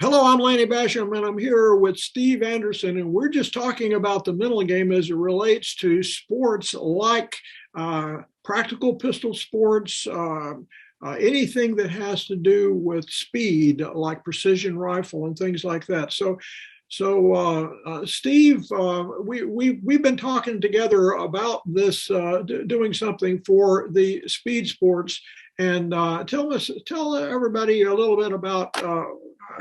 Hello, I'm Lanny Basham, and I'm here with Steve Anderson, and we're just talking about the mental game as it relates to sports like practical pistol sports, anything that has to do with speed, like precision rifle and things like that. Steve, we've been talking together about this, doing something for the speed sports, and tell everybody a little bit about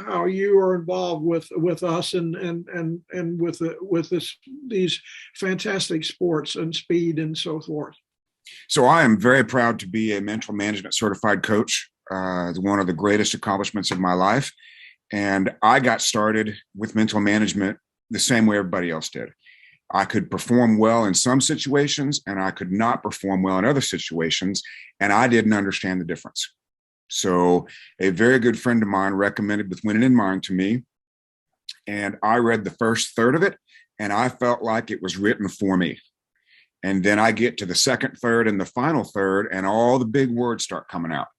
how you are involved with us and with these fantastic sports and speed and so forth. So I am very proud to be a mental management certified coach. It's one of the greatest accomplishments of my life. And I got started with mental management the same way everybody else did. I could perform well in some situations and I could not perform well in other situations. And I didn't understand the difference. So a very good friend of mine recommended With Winning in Mind to me. And I read the first third of it and I felt like it was written for me. And then I get to the second third and the final third, and all the big words start coming out,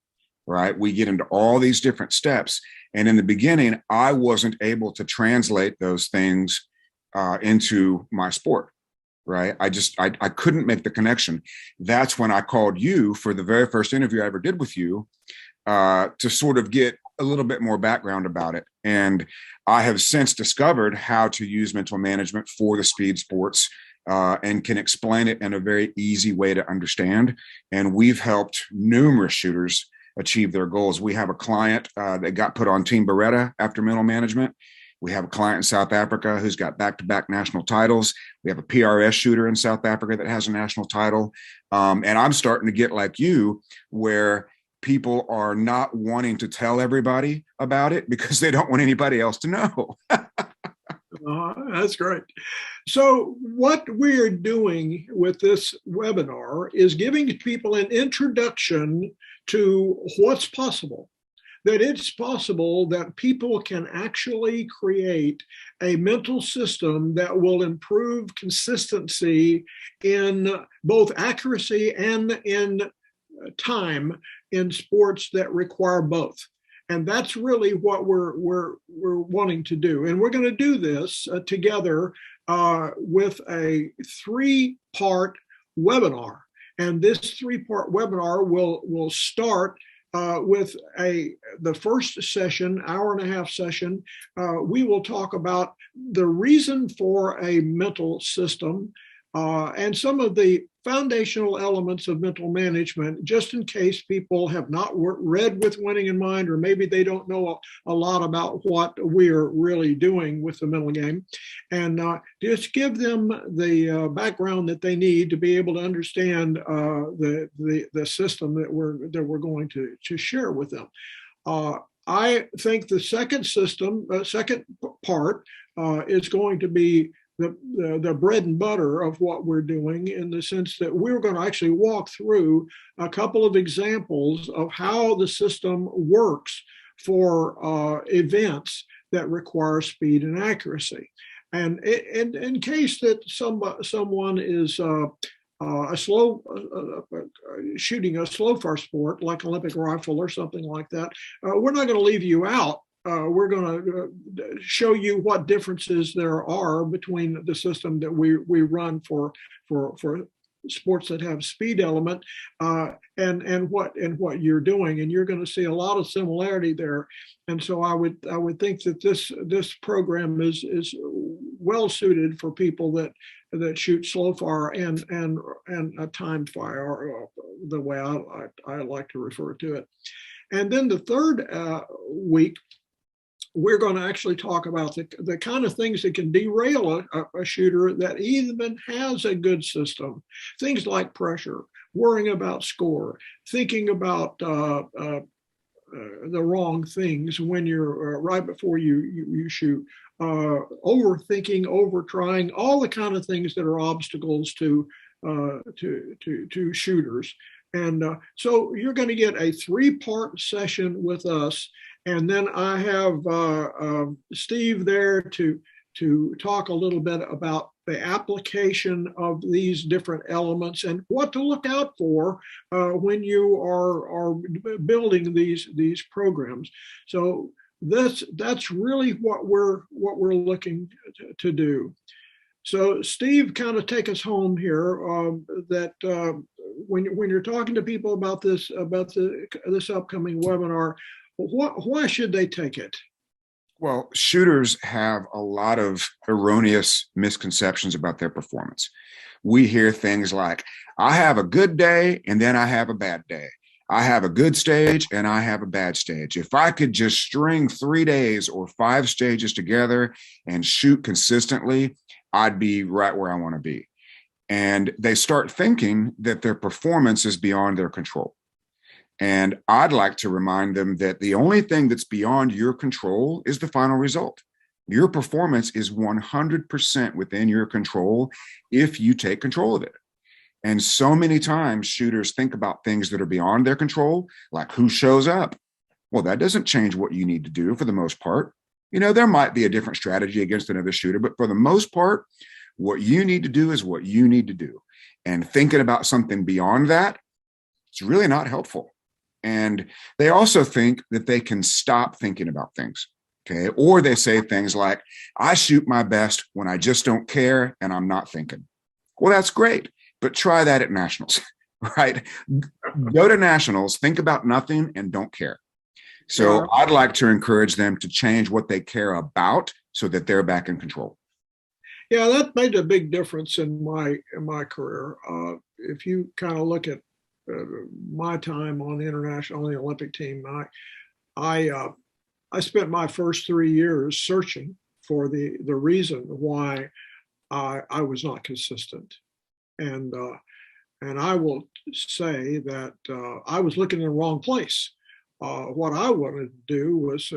right? We get into all these different steps. And in the beginning, I wasn't able to translate those things into my sport, right? I couldn't make the connection. That's when I called you for the very first interview I ever did with you to sort of get a little bit more background about it. And I have since discovered how to use mental management for the speed sports and can explain it in a very easy way to understand. And we've helped numerous shooters achieve their goals. We have a client that got put on Team Beretta after mental management. We have a client in South Africa who's got back-to-back national titles. We have a PRS shooter in South Africa that has a national title. And I'm starting to get like you, where people are not wanting to tell everybody about it because they don't want anybody else to know. That's great. So what we're doing with this webinar is giving people an introduction to what's possible, that it's possible that people can actually create a mental system that will improve consistency in both accuracy and in time in sports that require both. And that's really what we're wanting to do. And we're going to do this together with a three-part webinar. And this three-part webinar will start with the first session, hour and a half session. We will talk about the reason for a mental system and some of the foundational elements of mental management, just in case people have not read With Winning in Mind, or maybe they don't know a lot about what we're really doing with the mental game, and just give them the background that they need to be able to understand the system that we're going to share with them. I think the second part is going to be the bread and butter of what we're doing, in the sense that we're going to actually walk through a couple of examples of how the system works for events that require speed and accuracy. And in case that someone is shooting a slow fire sport like Olympic rifle or something like that, we're not going to leave you out. We're going to show you what differences there are between the system that we run for sports that have speed element and what you're doing, and you're going to see a lot of similarity there. And so I would think that this program is well suited for people that shoot slow fire and a timed fire, the way I like to refer to it. And then the third week, we're going to actually talk about the kind of things that can derail a shooter that even has a good system. Things like pressure, worrying about score, thinking about the wrong things when you're right before you shoot, overthinking, overtrying, all the kind of things that are obstacles to shooters. And so you're going to get a three-part session with us. And then I have Steve there to talk a little bit about the application of these different elements and what to look out for when you are building these programs. So that's really what we're looking to do. So, Steve, kind of take us home here. That when you're talking to people about this upcoming webinar, why should they take it? Well, shooters have a lot of erroneous misconceptions about their performance. We hear things like, I have a good day and then I have a bad day. I have a good stage and I have a bad stage. If I could just string 3 days or 5 stages together and shoot consistently, I'd be right where I want to be. And they start thinking that their performance is beyond their control. And I'd like to remind them that the only thing that's beyond your control is the final result. Your performance is 100% within your control if you take control of it. And so many times shooters think about things that are beyond their control, like who shows up. Well, that doesn't change what you need to do for the most part. You know, there might be a different strategy against another shooter, but for the most part, what you need to do is what you need to do. And thinking about something beyond that, it's really not helpful. And they also think that they can stop thinking about things. Okay. Or they say things like, I shoot my best when I just don't care and I'm not thinking. Well, that's great, but try that at nationals, right? Go to nationals, think about nothing and don't care. So I'd like to encourage them to change what they care about so that they're back in control. Yeah, that made a big difference in my career. If you kind of look at my time on the Olympic team, I spent my first 3 years searching for the reason why I was not consistent, and I will say that I was looking in the wrong place. What I wanted to do was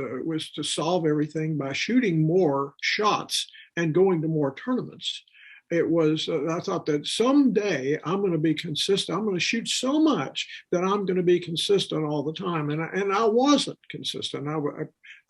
to solve everything by shooting more shots and going to more tournaments. It was I thought that someday I'm going to be consistent. I'm going to shoot so much that I'm going to be consistent all the time, and I wasn't consistent.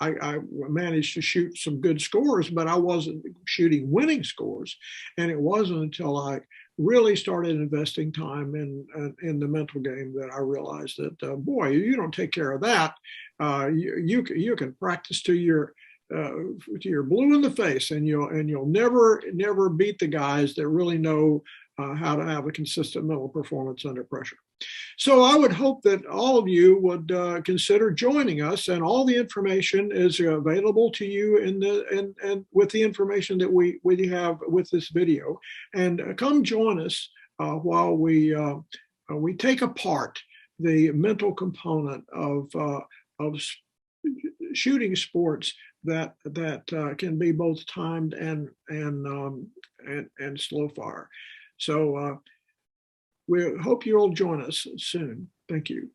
I managed to shoot some good scores, but I wasn't shooting winning scores, and it wasn't until I really started investing time in the mental game that I realized that boy, you don't take care of that. You can practice to your blue in the face, and you'll never beat the guys that really know how to have a consistent mental performance under pressure. So I would hope that all of you would consider joining us, and all the information is available to you and with the information that we have with this video. And come join us while we take apart the mental component of shooting sports that can be both timed and slow fire. So we hope you'll join us soon. Thank you.